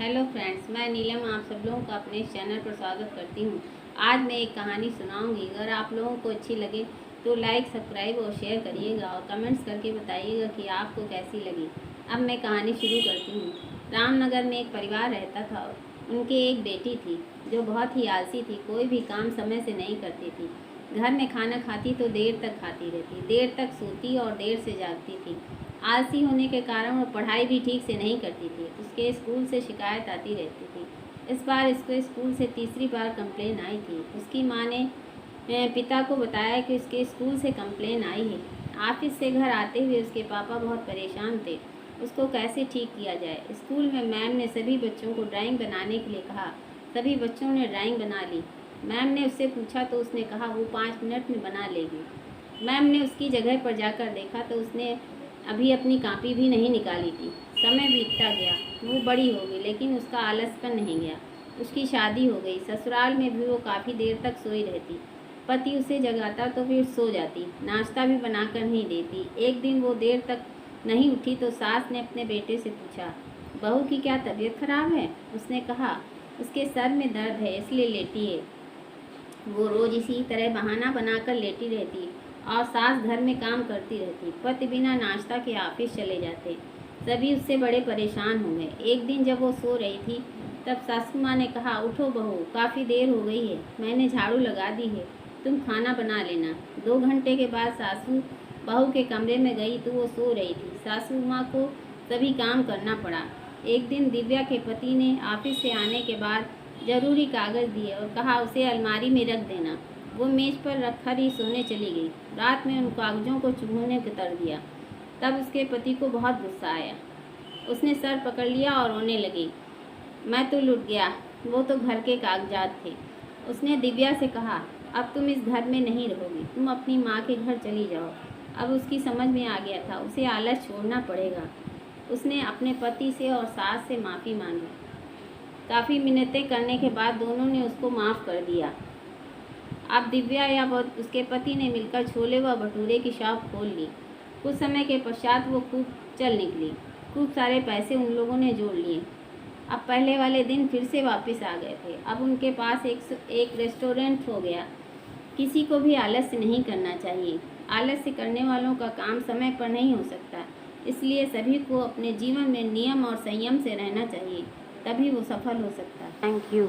Hello friends, मैं नीलम आप सब लोगों का अपने चैनल पर स्वागत करती हूँ। आज मैं एक कहानी सुनाऊंगी। अगर आप लोगों को अच्छी लगे तो लाइक, सब्सक्राइब और शेयर करिएगा और कमेंट्स करके बताइएगा कि आपको कैसी लगी। अब मैं कहानी शुरू करती हूँ। रामनगर में एक परिवार रहता था। उनकी एक बेटी थी जो बहुत ही आलसी थी, कोई भी काम समय से नहीं करती थी। घर में खाना खाती तो देर तक खाती रहती, देर तक सोती और देर से जागती थी। आलसी होने के कारण वो पढ़ाई भी ठीक से नहीं करती थी। उसके स्कूल से शिकायत आती रहती थी। इस बार इसको स्कूल से तीसरी बार कंप्लेन आई थी। उसकी माँ ने पिता को बताया कि उसके स्कूल से कंप्लेन आई है। ऑफिस से घर आते हुए उसके पापा बहुत परेशान थे। उसको कैसे ठीक किया जाए। स्कूल में मैम ने सभी बच्चों को ड्राइंग बनाने के लिए कहा। सभी बच्चों ने ड्राइंग बना ली। मैम ने उससे पूछा तो उसने कहा वो 5 मिनट में बना लेगी। मैम ने उसकी जगह पर जाकर देखा तो उसने अभी अपनी कॉपी भी नहीं निकाली थी। समय बीतता गया, वो बड़ी हो गई लेकिन उसका आलसपन नहीं गया। उसकी शादी हो गई। ससुराल में भी वो काफ़ी देर तक सोई रहती। पति उसे जगाता तो फिर सो जाती। नाश्ता भी बनाकर नहीं देती। एक दिन वो देर तक नहीं उठी तो सास ने अपने बेटे से पूछा, बहू की क्या तबीयत खराब है। उसने कहा उसके सर में दर्द है इसलिए लेटी है। वो रोज़ इसी तरह बहाना बनाकर लेटी रहती और सास घर में काम करती रहती। पति बिना नाश्ता के ऑफिस चले जाते। सभी उससे बड़े परेशान हो गए। एक दिन जब वो सो रही थी तब सासू माँ ने कहा, उठो बहू, काफ़ी देर हो गई है, मैंने झाड़ू लगा दी है, तुम खाना बना लेना। 2 घंटे के बाद सासू बहू के कमरे में गई तो वो सो रही थी। सासू माँ को सभी काम करना पड़ा। एक दिन दिव्या के पति ने ऑफिस से आने के बाद ज़रूरी कागज़ दिए और कहा उसे अलमारी में रख देना। वो मेज़ पर रखकर ही सोने चली गई। रात में उन कागज़ों को चूहों ने कुतर दिया। तब उसके पति को बहुत गुस्सा आया। उसने सर पकड़ लिया और रोने लगी। मैं तो लुट गया, वो तो घर के कागजात थे। उसने दिव्या से कहा, अब तुम इस घर में नहीं रहोगी, तुम अपनी माँ के घर चली जाओ। अब उसकी समझ में आ गया था उसे आलस छोड़ना पड़ेगा। उसने अपने पति से और सास से माफ़ी मांगी। काफ़ी मिन्नतें करने के बाद दोनों ने उसको माफ़ कर दिया। अब दिव्या या उसके पति ने मिलकर छोले व भटूरे की शॉप खोल ली। कुछ समय के पश्चात वो खूब चल निकली। खूब सारे पैसे उन लोगों ने जोड़ लिए। अब पहले वाले दिन फिर से वापस आ गए थे। अब उनके पास एक रेस्टोरेंट हो गया। किसी को भी आलस्य नहीं करना चाहिए। आलस्य करने वालों का काम समय पर नहीं हो सकता। इसलिए सभी को अपने जीवन में नियम और संयम से रहना चाहिए, तभी वो सफल हो सकता है। Thank you.